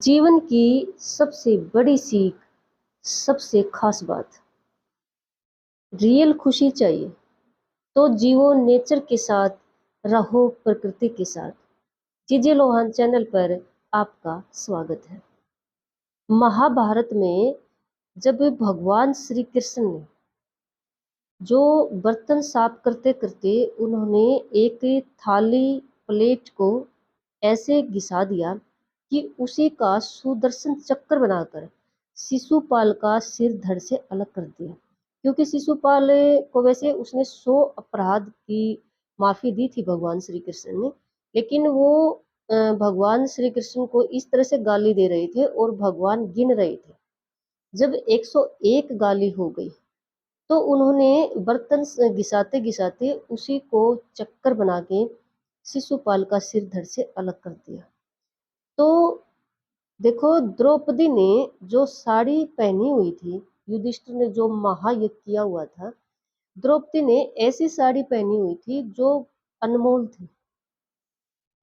जीवन की सबसे बड़ी सीख, सबसे खास बात, रियल खुशी चाहिए तो जीवो नेचर के साथ, रहो प्रकृति के साथ। जीजे लोहान चैनल पर आपका स्वागत है। महाभारत में जब भगवान श्री कृष्ण ने जो बर्तन साफ करते करते उन्होंने एक थाली प्लेट को ऐसे घिसा दिया कि उसी का सुदर्शन चक्र बनाकर शिशुपाल का सिर धड़ से अलग कर दिया। क्योंकि शिशुपाल को वैसे उसने 100 अपराध की माफी दी थी भगवान श्री कृष्ण ने, लेकिन वो भगवान श्री कृष्ण को इस तरह से गाली दे रहे थे और भगवान गिन रहे थे। जब 101 गाली हो गई तो उन्होंने बर्तन घिसाते घिसाते उसी को चक्कर बना के शिशुपाल का सिर धड़ से अलग कर दिया। तो देखो, द्रौपदी ने जो साड़ी पहनी हुई थी, युधिष्ठिर ने जो महायज्ञ किया हुआ था, द्रौपदी ने ऐसी साड़ी पहनी हुई थी जो अनमोल थी।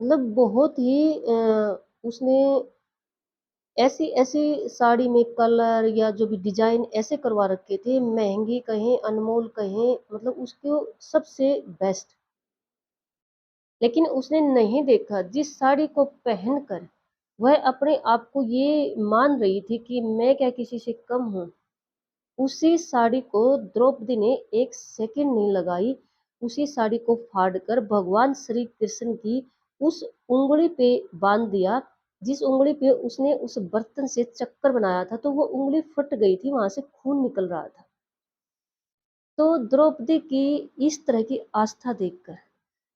मतलब बहुत ही उसने ऐसी ऐसी साड़ी में कलर या जो भी डिजाइन ऐसे करवा रखे थे, महंगी कहें अनमोल कहें, मतलब उसको सबसे बेस्ट। लेकिन उसने नहीं देखा जिस साड़ी को पहनकर वह अपने आप को ये मान रही थी कि मैं क्या किसी से कम हूँ, उसी साड़ी को द्रौपदी ने एक सेकंड नहीं लगाई, उसी साड़ी को फाड़कर भगवान श्री कृष्ण की उस उंगली पे बांध दिया। जिस उंगली पे उसने उस बर्तन से चक्कर बनाया था, तो वो उंगली फट गई थी, वहां से खून निकल रहा था। तो द्रौपदी की इस तरह की आस्था देखकर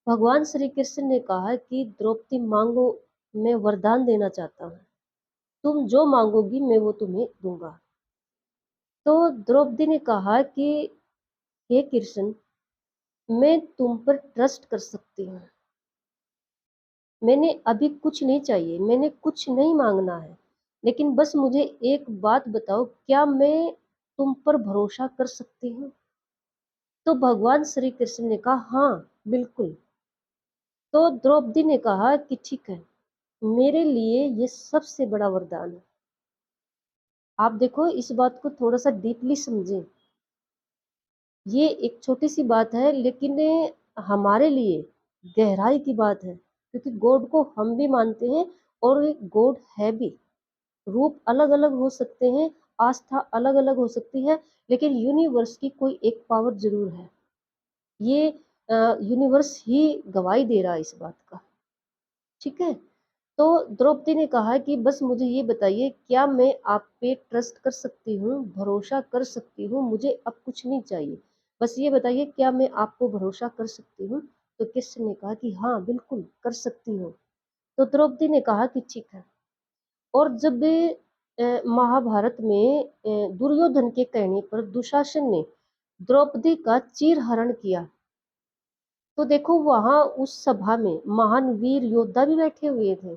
भगवान श्री कृष्ण ने कहा कि द्रौपदी मांगो, मैं वरदान देना चाहता हूँ, तुम जो मांगोगी मैं वो तुम्हें दूंगा। तो द्रौपदी ने कहा कि हे कृष्ण, मैं तुम पर ट्रस्ट कर सकती हूँ, मैंने अभी कुछ नहीं चाहिए, मैंने कुछ नहीं मांगना है, लेकिन बस मुझे एक बात बताओ, क्या मैं तुम पर भरोसा कर सकती हूँ? तो भगवान श्री कृष्ण ने कहा हाँ बिल्कुल। तो द्रौपदी ने कहा कि ठीक है, मेरे लिए ये सबसे बड़ा वरदान है। आप देखो, इस बात को थोड़ा सा डीपली समझें। ये एक छोटी सी बात है, लेकिन हमारे लिए गहराई की बात है, क्योंकि गॉड को हम भी मानते हैं और गॉड है भी। रूप अलग अलग हो सकते हैं, आस्था अलग अलग हो सकती है, लेकिन यूनिवर्स की कोई एक पावर जरूर है। ये यूनिवर्स ही गवाही दे रहा है इस बात का। ठीक है। तो द्रौपदी ने कहा कि बस मुझे ये बताइए, क्या मैं आप पे ट्रस्ट कर सकती हूँ, भरोसा कर सकती हूँ, मुझे अब कुछ नहीं चाहिए, बस ये बताइए क्या मैं आपको भरोसा कर सकती हूँ? तो कृष्ण ने कहा कि हाँ बिल्कुल कर सकती हूँ। तो द्रौपदी ने कहा कि ठीक है। और जब महाभारत में दुर्योधन के कहने पर दुशासन ने द्रौपदी का चीरहरण किया, तो देखो वहां उस सभा में महान वीर योद्धा भी बैठे हुए थे।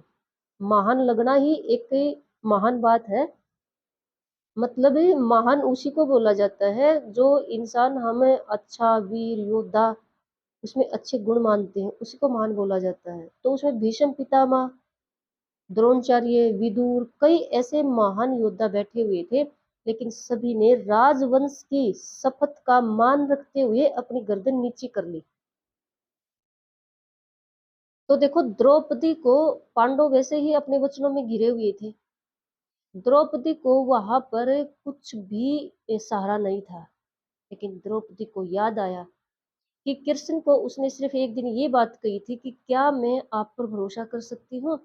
महान लगना ही एक महान बात है। मतलब महान उसी को बोला जाता है जो इंसान हमें अच्छा वीर योद्धा उसमें अच्छे गुण मानते हैं, उसी को महान बोला जाता है। तो उसमें भीष्म पितामह, द्रोणाचार्य, विदुर, कई ऐसे महान योद्धा बैठे हुए थे, लेकिन सभी ने राजवंश की शपथ का मान रखते हुए अपनी गर्दन नीची कर ली। तो देखो, द्रौपदी को पांडव वैसे ही अपने वचनों में घिरे हुए थे। द्रौपदी को वहां पर कुछ भी सहारा नहीं था, लेकिन द्रौपदी को याद आया कि कृष्ण को उसने सिर्फ एक दिन ये बात कही थी कि क्या मैं आप पर भरोसा कर सकती हूँ।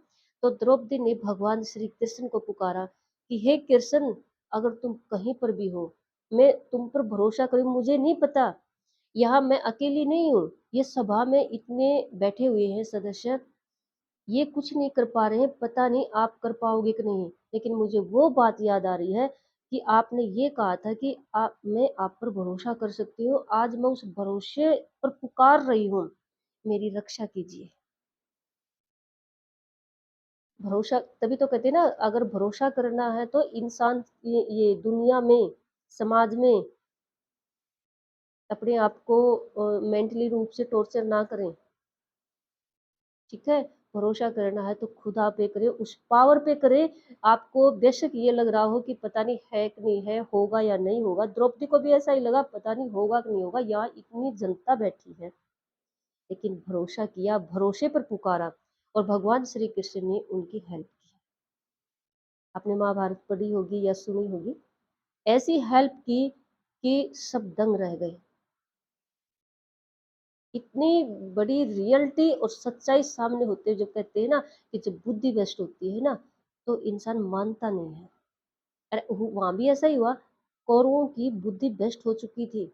तो द्रौपदी ने भगवान श्री कृष्ण को पुकारा कि हे कृष्ण, अगर तुम कहीं पर भी हो, मैं तुम पर भरोसा करूँ। मुझे नहीं पता, यहाँ मैं अकेली नहीं हूँ, ये सभा में इतने बैठे हुए हैं सदस्य, ये कुछ नहीं कर पा रहे हैं, पता नहीं आप कर पाओगे कि नहीं, लेकिन मुझे वो बात याद आ रही है कि आपने ये कहा था कि मैं आप पर भरोसा कर सकती हूँ। आज मैं उस भरोसे पर पुकार रही हूँ, मेरी रक्षा कीजिए। भरोसा तभी तो कहते हैं ना, अगर भरोसा करना है तो इंसान ये दुनिया में, समाज में अपने आप को मेंटली रूप से टॉर्चर ना करें। ठीक है। भरोसा करना है तो खुदा पे करे, उस पावर पे करे। आपको बेशक ये लग रहा हो कि पता नहीं है कि नहीं है, होगा या नहीं होगा। द्रौपदी को भी ऐसा ही लगा, पता नहीं होगा कि नहीं होगा, यहाँ इतनी जनता बैठी है। लेकिन भरोसा किया, भरोसे पर पुकारा और भगवान श्री कृष्ण ने उनकी हेल्प की। आपने महाभारत पढ़ी होगी या सुनी होगी, ऐसी हेल्प की कि सब दंग रह गए। इतनी बड़ी रियलिटी और सच्चाई सामने होते हुए जब कहते हैं ना कि जब बुद्धि भ्रष्ट होती है ना तो इंसान मानता नहीं है। अरे वहां भी ऐसा ही हुआ, कौरवों की बुद्धि भ्रष्ट हो चुकी थी।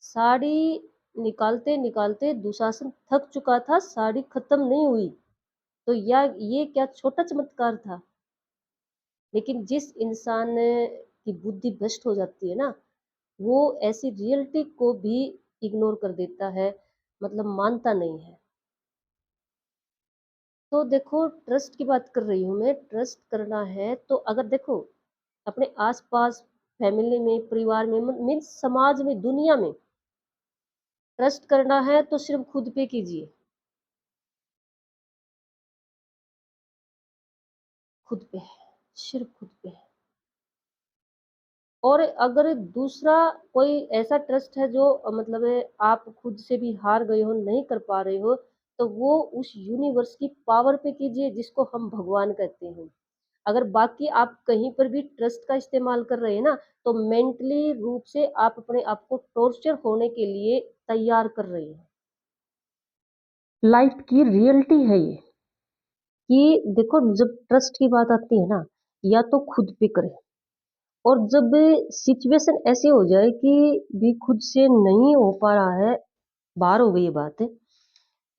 साड़ी निकालते निकालते दुशासन थक चुका था, साड़ी खत्म नहीं हुई। तो ये क्या छोटा चमत्कार था। लेकिन जिस इंसान की बुद्धि भ्रष्ट हो जाती है ना, वो ऐसी रियलिटी को भी इग्नोर कर देता है, मतलब मानता नहीं है। तो देखो ट्रस्ट की बात कर रही हूँ मैं, ट्रस्ट करना है तो अगर देखो अपने आसपास, फैमिली में, परिवार में, मीन्स समाज में, दुनिया में ट्रस्ट करना है तो सिर्फ खुद पे कीजिए, खुद पे, सिर्फ खुद पे। और अगर दूसरा कोई ऐसा ट्रस्ट है जो मतलब है आप खुद से भी हार गए हो, नहीं कर पा रहे हो, तो वो उस यूनिवर्स की पावर पे कीजिए जिसको हम भगवान कहते हैं। अगर बाकी आप कहीं पर भी ट्रस्ट का इस्तेमाल कर रहे हैं ना तो मेंटली रूप से आप अपने आप को टॉर्चर होने के लिए तैयार कर रहे हैं। लाइफ की रियलिटी है ये कि देखो जब ट्रस्ट की बात आती है ना, या तो खुद पे करें, और जब सिचुएशन ऐसी हो जाए कि भी खुद से नहीं हो पा रहा है, बाहर हो गई ये बात है,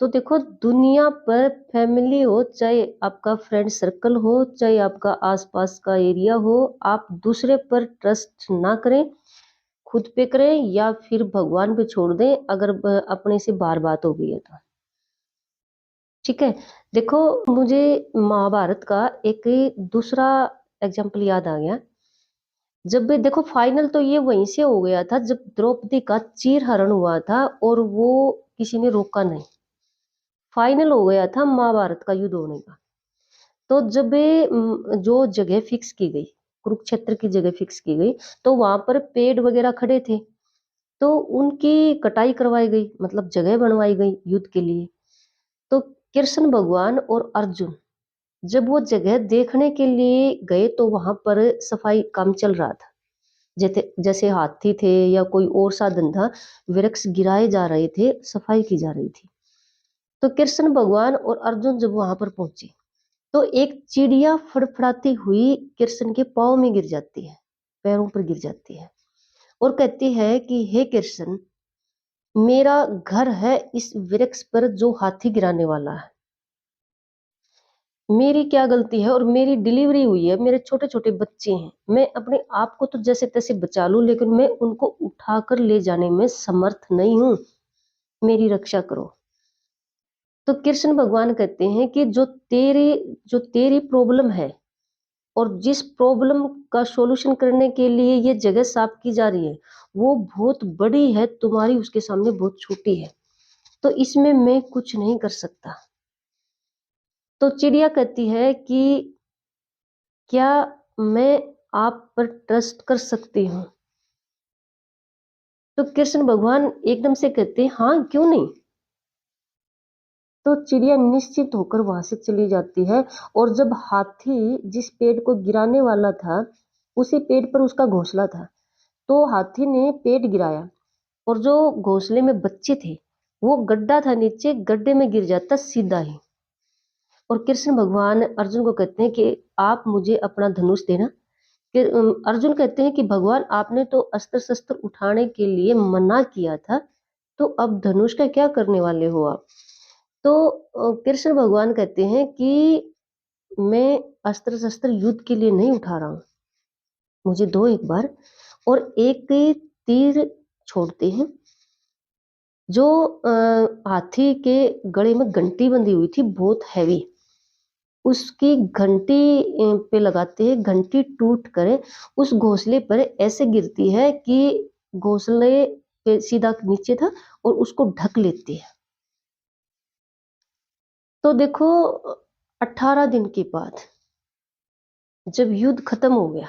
तो देखो दुनिया पर फैमिली हो, चाहे आपका फ्रेंड सर्कल हो, चाहे आपका आसपास का एरिया हो, आप दूसरे पर ट्रस्ट ना करें, खुद पे करें या फिर भगवान पे छोड़ दें अगर अपने से बार बात हो गई है तो। ठीक है। देखो मुझे महाभारत का एक दूसरा एग्जाम्पल याद आ गया। जब भी देखो फाइनल तो ये वहीं से हो गया था जब द्रौपदी का चीर हरण हुआ था और वो किसी ने रोका नहीं, फाइनल हो गया था महाभारत का युद्ध होने का। तो जब जो जगह फिक्स की गई, कुरुक्षेत्र की जगह फिक्स की गई, तो वहां पर पेड़ वगैरह खड़े थे, तो उनकी कटाई करवाई गई, मतलब जगह बनवाई गई युद्ध के लिए। तो कृष्ण भगवान और अर्जुन जब वो जगह देखने के लिए गए तो वहां पर सफाई काम चल रहा था, जैसे जैसे हाथी थे या कोई और साधन था, वृक्ष गिराए जा रहे थे, सफाई की जा रही थी। तो कृष्ण भगवान और अर्जुन जब वहां पर पहुंचे तो एक चिड़िया फड़फड़ाती हुई कृष्ण के पाँव में गिर जाती है, पैरों पर गिर जाती है, और कहती है कि हे कृष्ण, मेरा घर है इस वृक्ष पर जो हाथी गिराने वाला है, मेरी क्या गलती है, और मेरी डिलीवरी हुई है, मेरे छोटे छोटे बच्चे हैं, मैं अपने आप को तो जैसे तैसे बचा लूं लेकिन मैं उनको उठाकर ले जाने में समर्थ नहीं हूं, मेरी रक्षा करो। तो कृष्ण भगवान कहते हैं कि जो तेरी प्रॉब्लम है और जिस प्रॉब्लम का सॉल्यूशन करने के लिए ये जगह साफ की जा रही है वो बहुत बड़ी है, तुम्हारी उसके सामने बहुत छोटी है, तो इसमें मैं कुछ नहीं कर सकता। तो चिड़िया कहती है कि क्या मैं आप पर ट्रस्ट कर सकती हूँ? तो कृष्ण भगवान एकदम से कहते हैं हाँ क्यों नहीं। तो चिड़िया निश्चित होकर वहां से चली जाती है, और जब हाथी जिस पेड़ को गिराने वाला था उसी पेड़ पर उसका घोंसला था, तो हाथी ने पेड़ गिराया और जो घोंसले में बच्चे थे वो गड्ढा था नीचे, गड्ढे में गिर जाता सीधा ही। और कृष्ण भगवान अर्जुन को कहते हैं कि आप मुझे अपना धनुष देना। कि अर्जुन कहते हैं कि भगवान आपने तो अस्त्र शस्त्र उठाने के लिए मना किया था, तो अब धनुष का क्या करने वाले हो आप? तो कृष्ण भगवान कहते हैं कि मैं अस्त्र शस्त्र युद्ध के लिए नहीं उठा रहा हूँ, मुझे दो एक बार। और एक तीर छोड़ते हैं, जो हाथी के गले में घंटी बंधी हुई थी बहुत हैवी, उसकी घंटी पे लगाते हैं, घंटी टूट कर उस घोंसले पर ऐसे गिरती है कि घोंसले पे सीधा नीचे था और उसको ढक लेती है। तो देखो 18 दिन के बाद जब युद्ध खत्म हो गया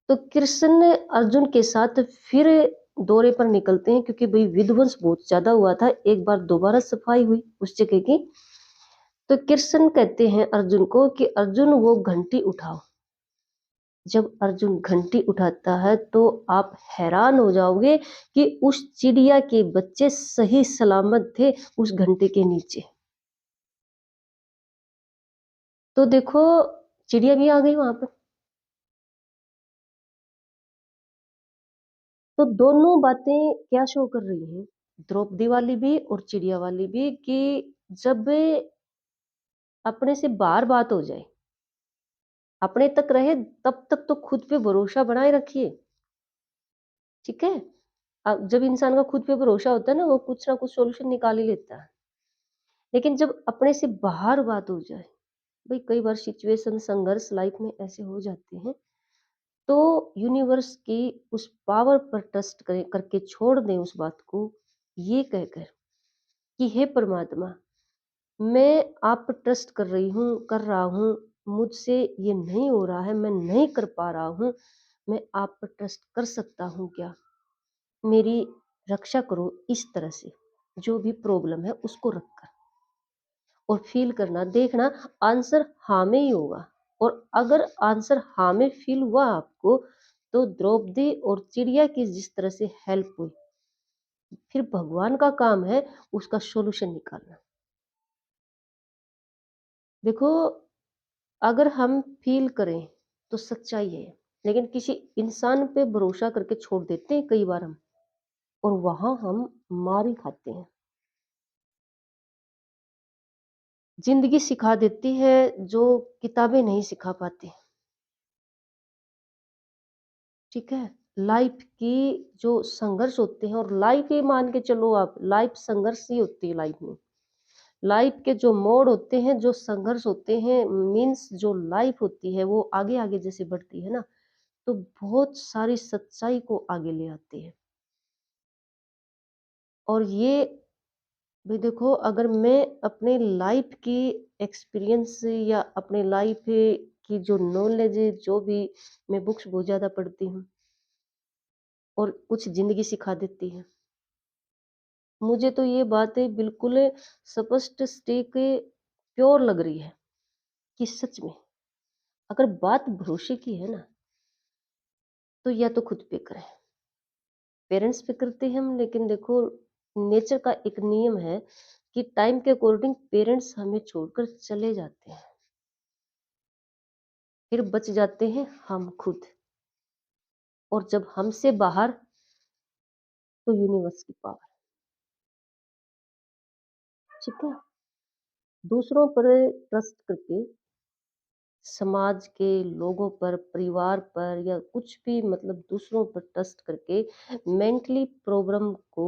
तो कृष्ण अर्जुन के साथ फिर दौरे पर निकलते हैं, क्योंकि भाई विध्वंस बहुत ज्यादा हुआ था। एक बार दोबारा सफाई हुई उस जगह की। तो कृष्ण कहते हैं अर्जुन को कि अर्जुन वो घंटी उठाओ। जब अर्जुन घंटी उठाता है तो आप हैरान हो जाओगे कि उस चिड़िया के बच्चे सही सलामत थे उस घंटे के नीचे। तो देखो चिड़िया भी आ गई वहां पर। तो दोनों बातें क्या शो कर रही हैं, द्रौपदी वाली भी और चिड़िया वाली भी, कि जब अपने से बाहर बात हो जाए, अपने तक रहे, तब तक तो खुद पे भरोसा बनाए रखिए। ठीक है। अब जब इंसान का खुद पे भरोसा होता है ना, वो कुछ ना कुछ सॉल्यूशन निकाल ही लेता है। लेकिन जब अपने से बाहर बात हो जाए, भाई कई बार सिचुएशन संघर्ष लाइफ में ऐसे हो जाते हैं, तो यूनिवर्स की उस पावर पर ट्रस्ट करें, करके छोड़ दें उस बात को, ये कहकर कि हे परमात्मा, मैं आप पर ट्रस्ट कर रही हूँ, कर रहा हूँ, मुझसे ये नहीं हो रहा है, मैं नहीं कर पा रहा हूँ, मैं आप पर ट्रस्ट कर सकता हूँ क्या? मेरी रक्षा करो। इस तरह से जो भी प्रॉब्लम है उसको रखकर और फील करना, देखना आंसर हाँ में ही होगा। और अगर आंसर हाँ में फील हुआ आपको, तो द्रौपदी और चिड़िया की जिस तरह से हेल्प हुई, फिर भगवान का काम है उसका सॉल्यूशन निकालना। देखो अगर हम फील करें तो सच्चाई है, लेकिन किसी इंसान पे भरोसा करके छोड़ देते हैं कई बार हम, और वहां हम मार ही खाते हैं। जिंदगी सिखा देती है जो किताबें नहीं सिखा पाती। ठीक है। लाइफ की जो संघर्ष होते हैं, और लाइफ ही मान के चलो आप, लाइफ संघर्ष ही होती है लाइफ में। लाइफ के जो मोड़ होते हैं, जो संघर्ष होते हैं, मीन्स जो लाइफ होती है वो आगे आगे जैसे बढ़ती है ना, तो बहुत सारी सच्चाई को आगे ले आती है। और ये भी देखो, अगर मैं अपने लाइफ की एक्सपीरियंस से या अपने लाइफ की जो नॉलेज है, जो भी, मैं बुक्स बहुत ज़्यादा पढ़ती हूँ और कुछ ज़िंदगी सिखा देती है। मुझे तो ये बातें बिल्कुल स्पष्ट स्टिक प्योर लग रही है कि सच में अगर बात भरोसे की है ना, तो या तो खुद पे करें। पेरेंट्स पे करते हैं हम, लेकिन देखो नेचर का एक नियम है कि टाइम के अकॉर्डिंग पेरेंट्स हमें छोड़कर चले जाते हैं, फिर बच जाते हैं हम खुद। और जब हमसे बाहर, तो यूनिवर्स की पावर। ठीक है। दूसरों पर ट्रस्ट करके, समाज के लोगों पर, परिवार पर, या कुछ भी, मतलब दूसरों पर ट्रस्ट करके मेंटली प्रॉब्लम को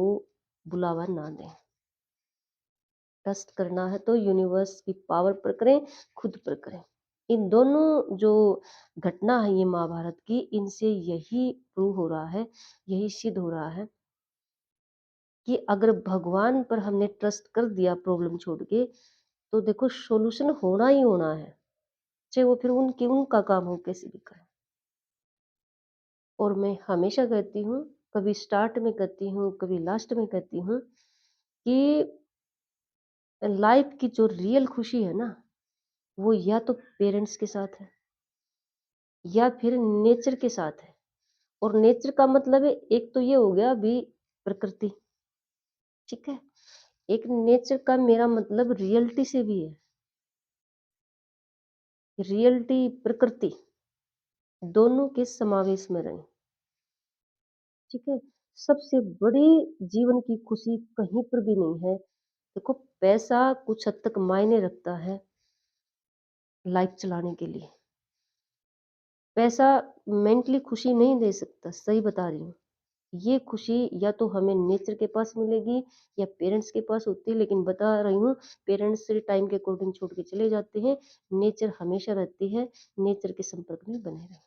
बुलावा ना दें। ट्रस्ट करना है तो यूनिवर्स की पावर पर करें, खुद पर करें। इन दोनों जो घटना है ये महाभारत की, इनसे यही प्रूव हो रहा है, यही सिद्ध हो रहा है कि अगर भगवान पर हमने ट्रस्ट कर दिया प्रॉब्लम छोड़ के, तो देखो सॉल्यूशन होना ही होना है, चाहे वो फिर उनकी उनका काम हो कैसे भी करें। और मैं हमेशा कहती हूँ, कभी स्टार्ट में कहती हूँ, कभी लास्ट में कहती हूँ, कि लाइफ की जो रियल खुशी है ना, वो या तो पेरेंट्स के साथ है या फिर नेचर के साथ है। और नेचर का मतलब है, एक तो ये हो गया अभी प्रकृति। ठीक है। एक नेचर का मेरा मतलब रियलिटी से भी है। रियलिटी प्रकृति दोनों के समावेश में रहे। ठीक है। सबसे बड़ी जीवन की खुशी कहीं पर भी नहीं है। देखो पैसा कुछ हद तक मायने रखता है लाइफ चलाने के लिए। पैसा मेंटली खुशी नहीं दे सकता, सही बता रही हूँ। ये खुशी या तो हमें नेचर के पास मिलेगी या पेरेंट्स के पास होती है, लेकिन बता रही हूँ पेरेंट्स से टाइम के अकॉर्डिंग छोड़ के चले जाते हैं। नेचर हमेशा रहती है, नेचर के संपर्क में बने रहें।